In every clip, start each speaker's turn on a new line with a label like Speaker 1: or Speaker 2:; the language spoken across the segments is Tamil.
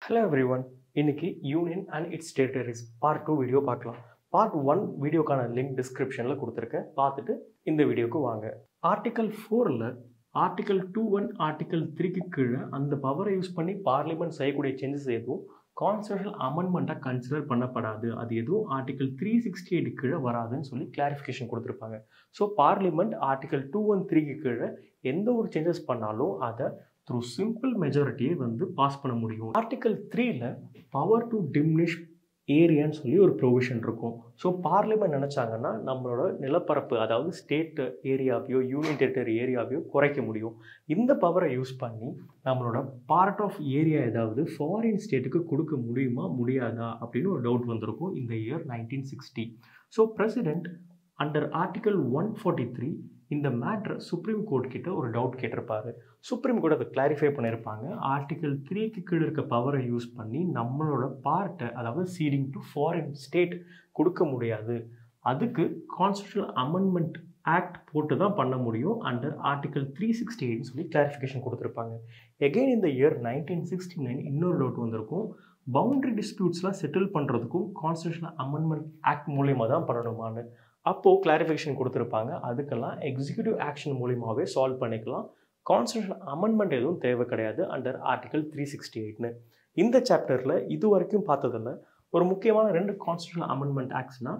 Speaker 1: Hello everyone. இன்னைக்கு union and it's territories part 2 video பார்க்கலாம். பார்ட் 1 வீடியோக்கான லிங்க் டிஸ்கிரிப்ஷனில் கொடுத்துருக்கேன். பார்த்துட்டு இந்த வீடியோக்கு வாங்க. ஆர்டிகல் 4ல் ஆர்டிகல் 2(1) ஆர்டிகல் 3க்கு கீழே அந்த பவரை யூஸ் பண்ணி பார்லிமெண்ட் செய்யக்கூடிய சேஞ்சஸ் எதுவும் கான்ஸ்டிடியூஷனல் அமெண்ட்மெண்ட்டாக கன்சிடர் பண்ணப்படாது. அது எதுவும் ஆர்டிகல் 368 கீழே வராதுன்னு சொல்லி கிளாரிஃபிகேஷன் கொடுத்துருப்பாங்க. ஸோ பார்லிமெண்ட் ஆர்டிகல் 213க்கு கீழே எந்த ஒரு சேஞ்சஸ் பண்ணாலும் அதை த்ரூ சிம்பிள் மெஜாரிட்டியை பாஸ் பண்ண முடியும். ஆர்டிகல் 3ல் பவர் டு டிமினிஷ் ஏரியான்னு சொல்லி ஒரு ப்ரொவிஷன் இருக்கும். ஸோ பார்லிமெண்ட் நினச்சாங்கன்னா நம்மளோட நிலப்பரப்பு, அதாவது ஸ்டேட் ஏரியாவையோ யூனியன் டெரிட்டரி ஏரியாவையோ குறைக்க முடியும். இந்த பவரை யூஸ் பண்ணி நம்மளோட பார்ட் ஆஃப் ஏரியா ஏதாவது ஃபாரின் ஸ்டேட்டுக்கு கொடுக்க முடியுமா முடியாதா அப்படின்னு ஒரு டவுட் வந்திருக்கும் இந்த year 1960. So president under article 143 இந்த மேட்ரு சுப்ரீம் கோர்ட் கிட்ட ஒரு டவுட் கேட்டிருப்பாரு. சுப்ரீம் கோர்ட் அதை கிளாரிஃபை பண்ணியிருப்பாங்க. ஆர்டிகல் 3க்கு கீழே இருக்க பவரை யூஸ் பண்ணி நம்மளோட பார்ட்டை, அதாவது சீடிங் டு ஃபாரின் ஸ்டேட் கொடுக்க முடியாது. அதுக்கு கான்ஸ்டிடியூஷனல் அமெண்ட்மெண்ட் ஆக்ட் போட்டு தான் பண்ண முடியும் அண்டர் ஆர்டிகல் 368 சொல்லி கிளாரிஃபிகேஷன் கொடுத்துருப்பாங்க. எகெயின் இந்த இயர் 1969 இன்னொரு டவுட் வந்திருக்கும். பவுண்டரி டிஸ்பியூட்ஸ்லாம் செட்டில் பண்ணுறதுக்கும் கான்ஸ்டிடியூஷனல் அமெண்ட்மெண்ட் ஆக்ட் மூலியமாக தான் பண்ணணுமான்னு. அப்போது கிளாரிஃபிகேஷன் கொடுத்துருப்பாங்க. அதுக்கெல்லாம் எக்ஸிக்யூட்டிவ் ஆக்ஷன் மூலியமாகவே சால்வ் பண்ணிக்கலாம். கான்ஸ்டிடியூஷனல் அமெண்ட்மெண்ட் எதுவும் தேவை கிடையாது அண்டர் ஆர்டிகல் 368ன்னு. இந்த சாப்டரில் இது வரைக்கும் பார்த்ததில் ஒரு முக்கியமான 2 கான்ஸ்டிடியூஷனல் அமெண்ட்மெண்ட் ஆக்ட்ஸ்னால்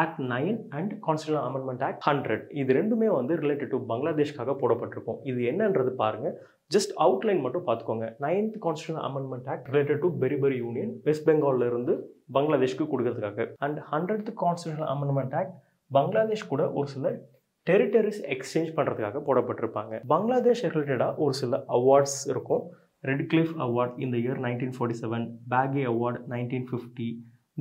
Speaker 1: act 9 and constitutional amendment act 100. இது ரெண்டுமே ரிலேட்டட் டு பங்களாதேஷ்காக போடப்பட்டிருக்கும். இது என்னன்றது பாருங்கள், ஜஸ்ட் அவுட்லைன் மட்டும் பார்த்துக்கோங்க. 9th constitutional amendment act related to Berubari union West பெங்காலில் இருந்து பங்களாதேஷ்க்கு கொடுக்கறதுக்காக. And 100th constitutional amendment act Bangladesh கூட ஒரு சில டெரிட்டரிஸ் எக்ஸ்சேஞ்ச் பண்ணுறதுக்காக போடப்பட்டிருப்பாங்க. பங்களாதேஷ் ரிலேட்டடாக ஒரு சில அவார்ட்ஸ் இருக்கும். ரெட்க்ளிஃப் அவார்ட் இந்த year 1947, Bagge award 1950,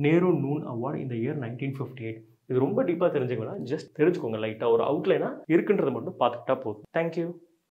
Speaker 1: Nehru Noon award இந்த இயர் 1958. இது ரொம்ப டீப்பாக தெரிஞ்சுக்கணும். ஜஸ்ட் தெரிஞ்சுக்கோங்க, லைட்டாக ஒரு அவுட்லைனாக இருக்குன்றதை மட்டும் பார்த்துக்கிட்டா போதும். தேங்க்யூ.